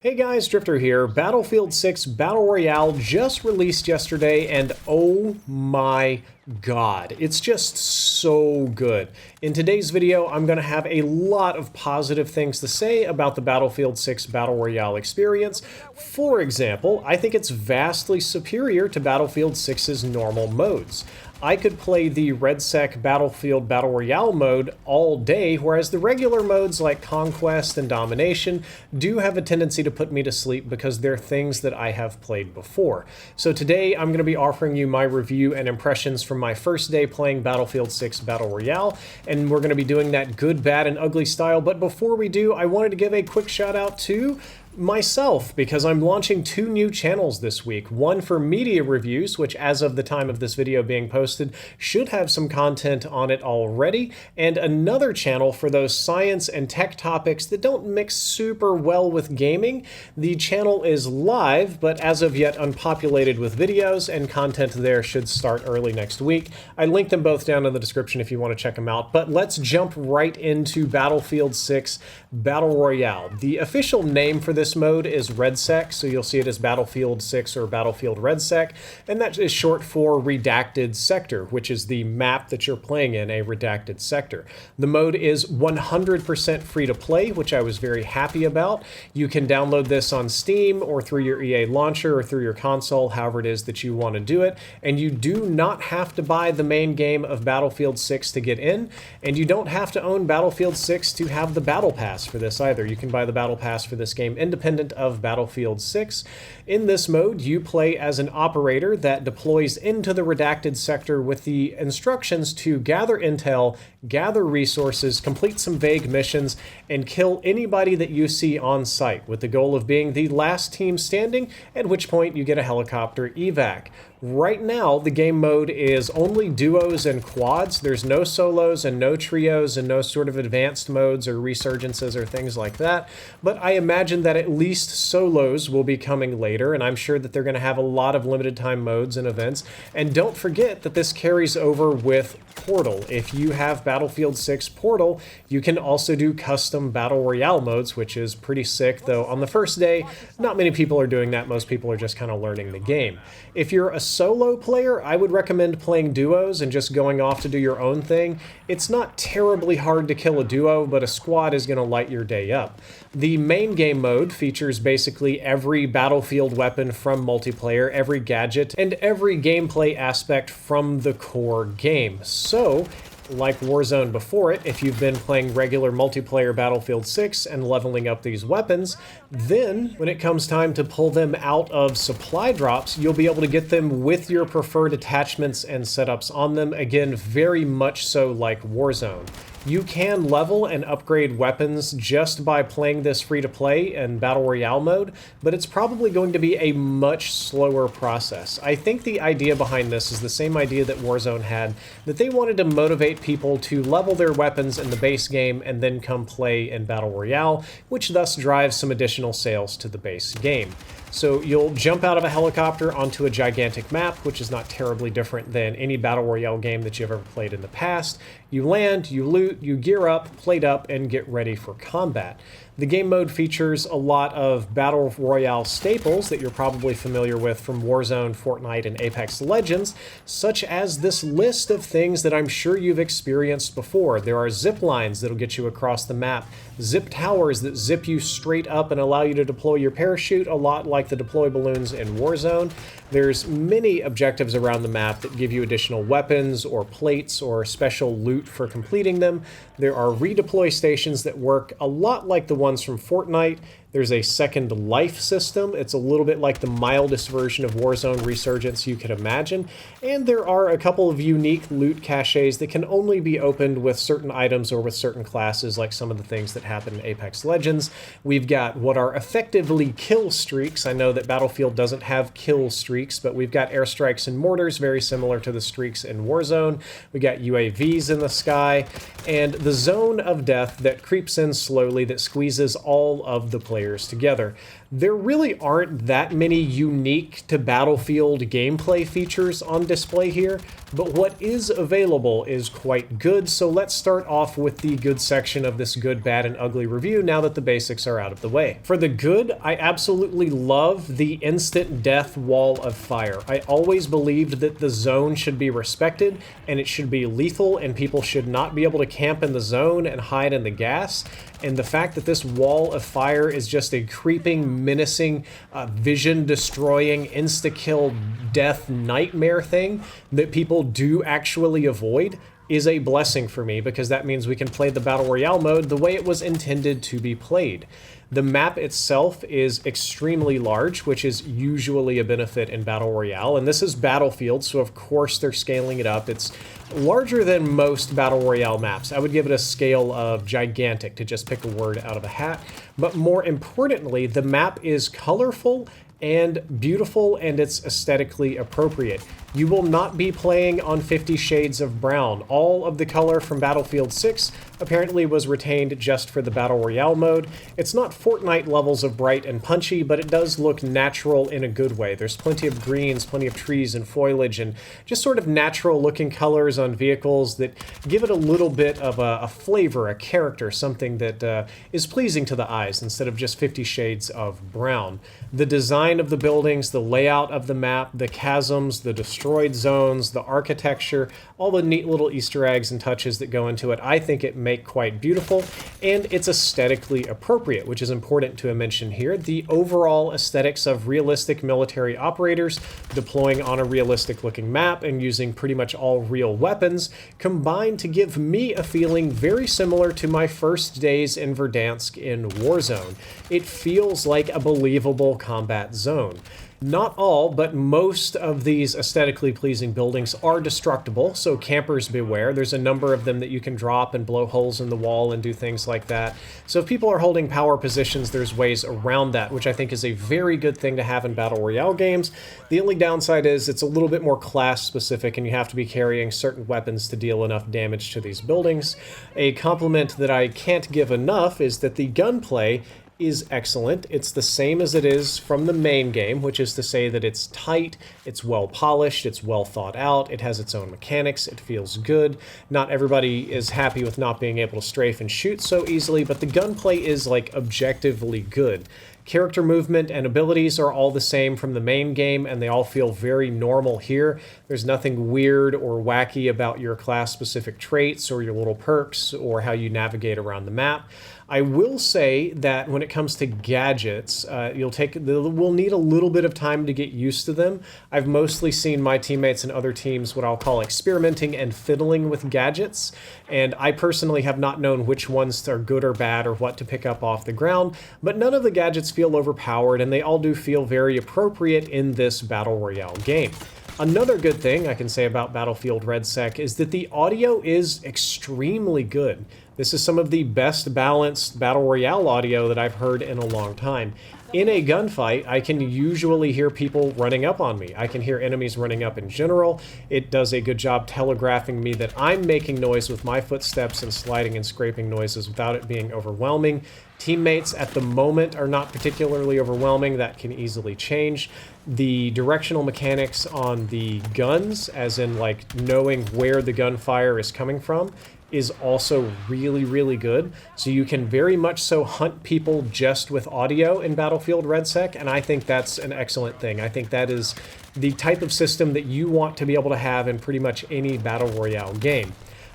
Hey guys, Drifter here. Battlefield 6 Battle Royale just released yesterday, and oh my god, it's just so good. In today's video, I'm going to have a lot of positive things to say about the Battlefield 6 Battle Royale experience. For example, I think it's vastly superior to Battlefield 6's normal modes. I could play the Redsec Battlefield Battle Royale mode all day, whereas the regular modes like Conquest and Domination do have a tendency to put me to sleep because they're things that I have played before. So today I'm going to be offering you my review and impressions from my first day playing Battlefield 6 Battle Royale, and we're going to be doing that good, bad, and ugly style. But before we do, I wanted to give a quick shout out to myself, because I'm launching 2 new channels this week. One for media reviews, which as of the time of this video being posted should have some content on it already, and another channel for those science and tech topics that don't mix super well with gaming. The channel is live, but as of yet unpopulated with videos, and content there should start early next week. I linked them both down in the description if you want to check them out, but let's jump right into Battlefield 6 Battle Royale. The official name for this mode is Redsec, so you'll see it as Battlefield 6 or Battlefield Redsec, and that is short for redacted sector, which is the map that you're playing in, a redacted sector. The mode is 100% free to play, which I was very happy about. You can download this on Steam or through your EA launcher or through your console, however it is that you want to do it, and you do not have to buy the main game of Battlefield 6 to get in, and you don't have to own Battlefield 6 to have the Battle Pass for this either. You can buy the Battle Pass for this game independent of Battlefield 6. In this mode, you play as an operator that deploys into the redacted sector with the instructions to gather intel, gather resources, complete some vague missions, and kill anybody that you see on site, with the goal of being the last team standing, at which point you get a helicopter evac. Right now, the game mode is only duos and quads. There's no solos and no trios and no sort of advanced modes or resurgences or things like that. But I imagine that at least solos will be coming later, and I'm sure that they're going to have a lot of limited time modes and events. And don't forget that this carries over with Portal. If you have Battlefield 6 Portal, you can also do custom Battle Royale modes, which is pretty sick, though on the first day, not many people are doing that. Most people are just kind of learning the game. If you're a solo player, I would recommend playing duos and just going off to do your own thing. It's not terribly hard to kill a duo, but a squad is going to light your day up. The main game mode features basically every Battlefield weapon from multiplayer, every gadget, and every gameplay aspect from the core game. So, like Warzone before it, if you've been playing regular multiplayer Battlefield 6 and leveling up these weapons, then when it comes time to pull them out of supply drops, you'll be able to get them with your preferred attachments and setups on them. Again, very much so like Warzone. You can level and upgrade weapons just by playing this free-to-play and Battle Royale mode, but it's probably going to be a much slower process. I think the idea behind this is the same idea that Warzone had, that they wanted to motivate people to level their weapons in the base game and then come play in Battle Royale, which thus drives some additional sales to the base game. So you'll jump out of a helicopter onto a gigantic map, which is not terribly different than any Battle Royale game that you've ever played in the past. You land, you loot, you gear up, plate up, and get ready for combat. The game mode features a lot of Battle Royale staples that you're probably familiar with from Warzone, Fortnite, and Apex Legends, such as this list of things that I'm sure you've experienced before. There are zip lines that'll get you across the map, zip towers that zip you straight up and allow you to deploy your parachute, a lot like the deploy balloons in Warzone. There's many objectives around the map that give you additional weapons or plates or special loot for completing them. There are redeploy stations that work a lot like the ones from Fortnite. There's a second life system. It's a little bit like the mildest version of Warzone Resurgence you could imagine. And there are a couple of unique loot caches that can only be opened with certain items or with certain classes, like some of the things that happen in Apex Legends. We've got what are effectively kill streaks. I know that Battlefield doesn't have kill streaks, but we've got airstrikes and mortars, very similar to the streaks in Warzone. We got UAVs in the sky, and the zone of death that creeps in slowly that squeezes all of the players players together. There really aren't that many unique to Battlefield gameplay features on display here, but what is available is quite good, so let's start off with the good section of this good, bad, and ugly review now that the basics are out of the way. For the good, I absolutely love the instant death wall of fire. I always believed that the zone should be respected, and it should be lethal, and people should not be able to camp in the zone and hide in the gas. And the fact that this wall of fire is just a creeping, menacing, vision-destroying, insta-kill death nightmare thing that people do actually avoid is a blessing for me, because that means we can play the Battle Royale mode the way it was intended to be played. The map itself is extremely large, which is usually a benefit in Battle Royale, and this is Battlefield, so of course they're scaling it up. It's larger than most Battle Royale maps. I would give it a scale of gigantic, to just pick a word out of a hat, but more importantly, the map is colorful and beautiful, and it's aesthetically appropriate. You will not be playing on 50 Shades of Brown. All of the color from Battlefield 6 apparently was retained just for the Battle Royale mode. It's not Fortnite levels of bright and punchy, but it does look natural in a good way. There's plenty of greens, plenty of trees and foliage, and just sort of natural looking colors on vehicles that give it a little bit of a flavor, a character, something that is pleasing to the eyes instead of just 50 Shades of Brown. The design of the buildings, the layout of the map, the chasms, the destroyed zones, the architecture, all the neat little Easter eggs and touches that go into it, I think it make quite beautiful, and it's aesthetically appropriate, which is important to mention here. The overall aesthetics of realistic military operators deploying on a realistic looking map and using pretty much all real weapons combine to give me a feeling very similar to my first days in Verdansk in Warzone. It feels like a believable combat zone. Not all, but most of these aesthetically pleasing buildings are destructible, so campers beware. There's a number of them that you can drop and blow holes in the wall and do things like that. So if people are holding power positions, there's ways around that, which I think is a very good thing to have in Battle Royale games. The only downside is it's a little bit more class specific, and you have to be carrying certain weapons to deal enough damage to these buildings. A compliment that I can't give enough is that the gunplay is excellent. It's the same as it is from the main game, which is to say that it's tight, it's well polished, it's well thought out, it has its own mechanics, it feels good. Not everybody is happy with not being able to strafe and shoot so easily, but the gunplay is like objectively good. Character movement and abilities are all the same from the main game, and they all feel very normal here. There's nothing weird or wacky about your class-specific traits or your little perks or how you navigate around the map. I will say that when it comes to gadgets, we'll need a little bit of time to get used to them. I've mostly seen my teammates and other teams what I'll call experimenting and fiddling with gadgets, and I personally have not known which ones are good or bad or what to pick up off the ground, but none of the gadgets feel overpowered, and they all do feel very appropriate in this Battle Royale game. Another good thing I can say about Battlefield Redsec is that the audio is extremely good. This is some of the best balanced Battle Royale audio that I've heard in a long time. In a gunfight, I can usually hear people running up on me. I can hear enemies running up in general. It does a good job telegraphing me that I'm making noise with my footsteps and sliding and scraping noises without it being overwhelming. Teammates at the moment are not particularly overwhelming. That can easily change. The directional mechanics on the guns, as in like knowing where the gunfire is coming from, is also really, really good. So you can very much so hunt people just with audio in Battlefield Redsec, and I think that's an excellent thing. I think that is the type of system that you want to be able to have in pretty much any Battle Royale game.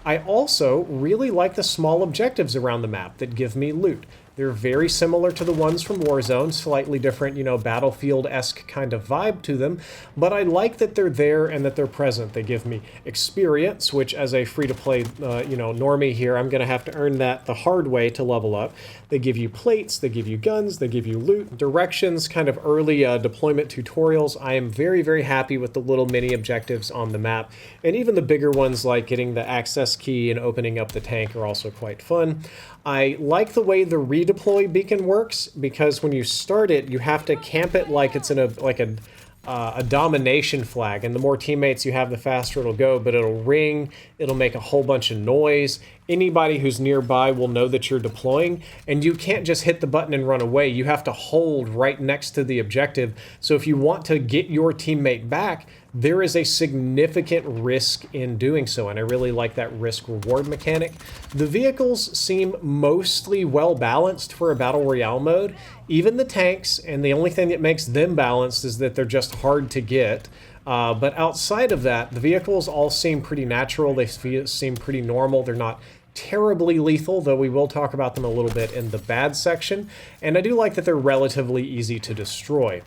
I also really like the small objectives around the map that give me loot. They're very similar to the ones from Warzone, slightly different, Battlefield-esque kind of vibe to them, but I like that they're there and that they're present. They give me experience, which as a free-to-play, normie here, I'm going to have to earn that the hard way to level up. They give you plates, they give you guns, they give you loot, directions, kind of early deployment tutorials. I am very, very happy with the little mini objectives on the map, and even the bigger ones like getting the access key and opening up the tank are also quite fun. I like the way the redeploy beacon works, because when you start it, you have to camp it like it's in a domination flag, and the more teammates you have, the faster it'll go, but it'll ring, it'll make a whole bunch of noise. anybody who's nearby will know that you're deploying, and you can't just hit the button and run away. You have to hold right next to the objective. So if you want to get your teammate back, there is a significant risk in doing so, and I really like that risk-reward mechanic. The vehicles seem mostly well-balanced for a Battle Royale mode, even the tanks, and the only thing that makes them balanced is that they're just hard to get. But outside of that, the vehicles all seem pretty natural. They seem pretty normal. They're not terribly lethal, though we will talk about them a little bit in the bad section. And I do like that they're relatively easy to destroy.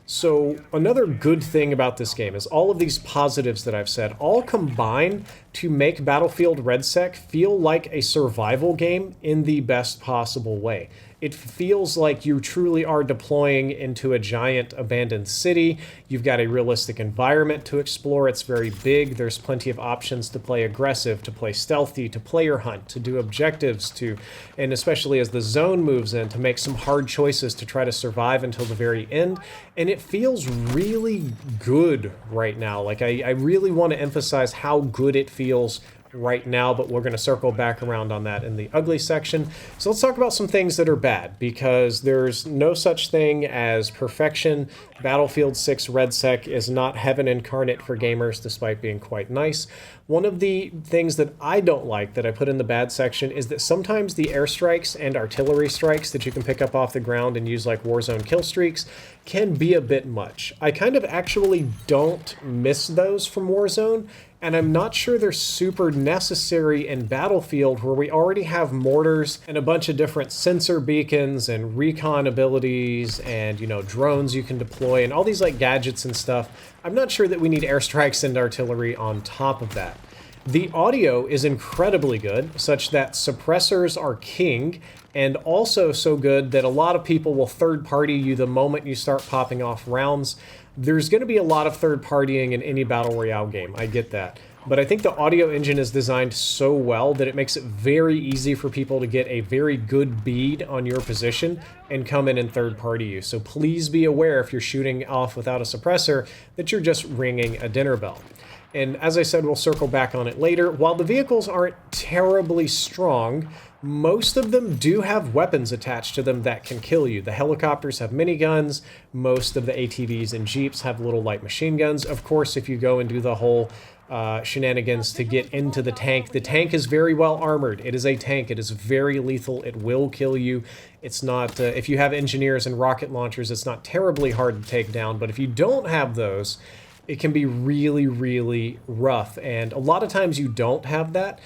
So another good thing about this game is all of these positives that I've said all combine to make Battlefield Redsec feel like a survival game in the best possible way. It feels like you truly are deploying into a giant abandoned city. You've got a realistic environment to explore. It's very big. There's plenty of options to play aggressive, to play stealthy, to player hunt, to do objectives, and especially as the zone moves in, to make some hard choices to try to survive until the very end. And it feels really good right now. Like, I really want to emphasize how good it feels right now, but we're going to circle back around on that in the ugly section. So let's talk about some things that are bad, because there's no such thing as perfection. Battlefield 6 Redsec is not heaven incarnate for gamers, despite being quite nice. One of the things that I don't like that I put in the bad section is that sometimes the airstrikes and artillery strikes that you can pick up off the ground and use like Warzone kill streaks can be a bit much. I kind of actually don't miss those from Warzone, and I'm not sure they're super necessary in Battlefield, where we already have mortars and a bunch of different sensor beacons and recon abilities and, you know, drones you can deploy and all these like gadgets and stuff. I'm not sure that we need airstrikes and artillery on top of that. The audio is incredibly good, such that suppressors are king, and also so good that a lot of people will third-party you the moment you start popping off rounds. There's going to be a lot of third-partying in any Battle Royale game, I get that. But I think the audio engine is designed so well that it makes it very easy for people to get a very good bead on your position and come in and third-party you. So please be aware, if you're shooting off without a suppressor, that you're just ringing a dinner bell. And as I said, we'll circle back on it later. While the vehicles aren't terribly strong, most of them do have weapons attached to them that can kill you. The helicopters have miniguns. Most of the ATVs and Jeeps have little light machine guns. Of course, if you go and do the whole shenanigans to get into the tank is very well armored. It is a tank. It is very lethal. It will kill you. It's not, if you have engineers and rocket launchers, it's not terribly hard to take down. But if you don't have those, it can be really, really rough. And a lot of times you don't have that.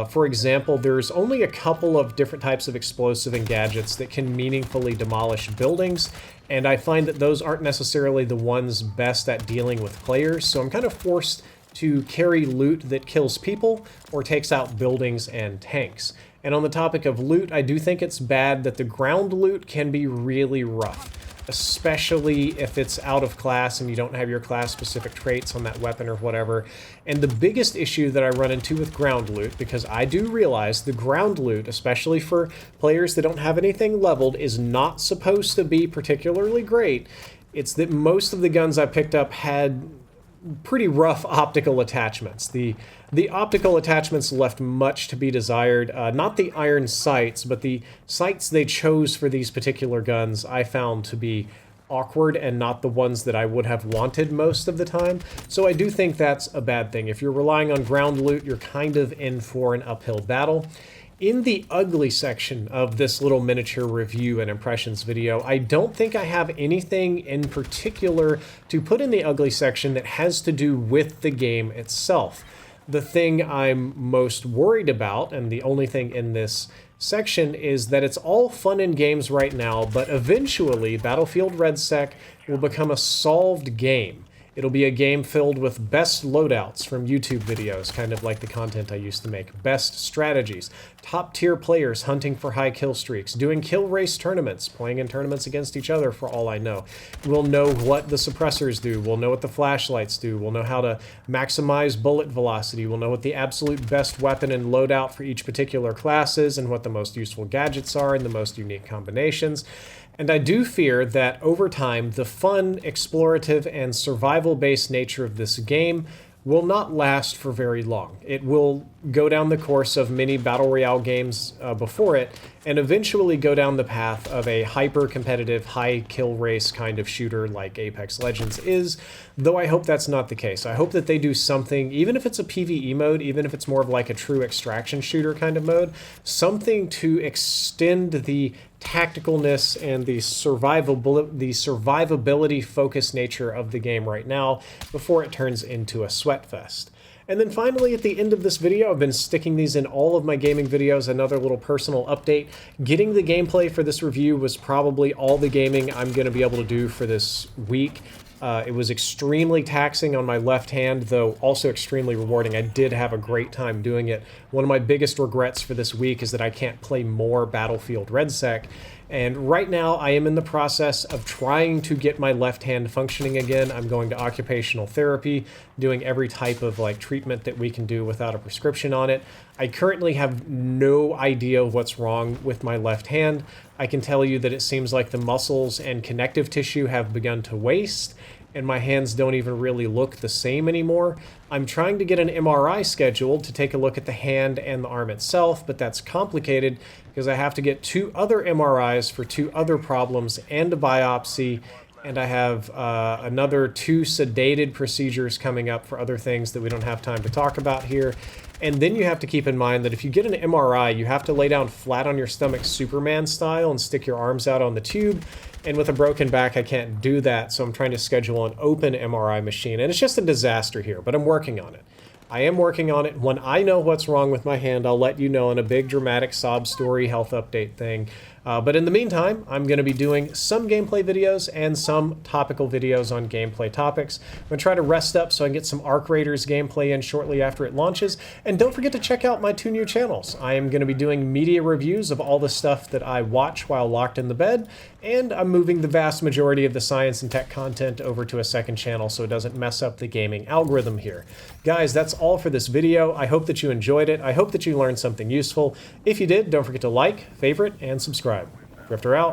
For example, there's only a couple of different types of explosive and gadgets that can meaningfully demolish buildings, and I find that those aren't necessarily the ones best at dealing with players, so I'm kind of forced to carry loot that kills people or takes out buildings and tanks. And on the topic of loot, I do think it's bad that the ground loot can be really rough, especially if it's out of class and you don't have your class-specific traits on that weapon or whatever. And the biggest issue that I run into with ground loot, because I do realize the ground loot, especially for players that don't have anything leveled, is not supposed to be particularly great. It's that most of the guns I picked up had pretty rough optical attachments. The optical attachments left much to be desired. Not the iron sights, but the sights they chose for these particular guns I found to be awkward and not the ones that I would have wanted most of the time. So I do think that's a bad thing. If you're relying on ground loot, you're kind of in for an uphill battle. In the ugly section of this little miniature review and impressions video, I don't think I have anything in particular to put in the ugly section that has to do with the game itself. The thing I'm most worried about, and the only thing in this section, is that it's all fun and games right now, but eventually Battlefield Redsec will become a solved game. It'll be a game filled with best loadouts from YouTube videos, kind of like the content I used to make, best strategies, top-tier players hunting for high kill streaks, doing kill race tournaments, playing in tournaments against each other for all I know. We'll know what the suppressors do, we'll know what the flashlights do, we'll know how to maximize bullet velocity, we'll know what the absolute best weapon and loadout for each particular class is, and what the most useful gadgets are, and the most unique combinations. And I do fear that over time, the fun, explorative, and survival-based nature of this game will not last for very long. It will go down the course of many Battle Royale games before it, and eventually go down the path of a hyper-competitive, high-kill race kind of shooter like Apex Legends is, though I hope that's not the case. I hope that they do something, even if it's a PvE mode, even if it's more of like a true extraction shooter kind of mode, something to extend the tacticalness and the survivability focused nature of the game right now before it turns into a sweat fest. And then finally, at the end of this video, I've been sticking these in all of my gaming videos, another little personal update. Getting the gameplay for this review was probably all the gaming I'm going to be able to do for this week. It was extremely taxing on my left hand, though also extremely rewarding. I did have a great time doing it. One of my biggest regrets for this week is that I can't play more Battlefield Redsec. And right now I am in the process of trying to get my left hand functioning again. I'm going to occupational therapy, doing every type of like treatment that we can do without a prescription on it. I currently have no idea what's wrong with my left hand. I can tell you that it seems like the muscles and connective tissue have begun to waste, and my hands don't even really look the same anymore. I'm trying to get an MRI scheduled to take a look at the hand and the arm itself, but that's complicated because I have to get 2 other MRIs for 2 other problems and a biopsy, and I have another 2 sedated procedures coming up for other things that we don't have time to talk about here. And then you have to keep in mind that if you get an MRI, you have to lay down flat on your stomach Superman style and stick your arms out on the tube. And with a broken back, I can't do that, so I'm trying to schedule an open MRI machine. And it's just a disaster here, but I'm working on it. I am working on it. When I know what's wrong with my hand, I'll let you know in a big dramatic sob story health update thing. But in the meantime, I'm going to be doing some gameplay videos and some topical videos on gameplay topics. I'm going to try to rest up so I can get some Arc Raiders gameplay in shortly after it launches. And don't forget to check out my 2 new channels. I am going to be doing media reviews of all the stuff that I watch while locked in the bed, and I'm moving the vast majority of the science and tech content over to a second channel so it doesn't mess up the gaming algorithm here. Guys, that's all for this video. I hope that you enjoyed it. I hope that you learned something useful. If you did, don't forget to like, favorite, and subscribe. Drifter out.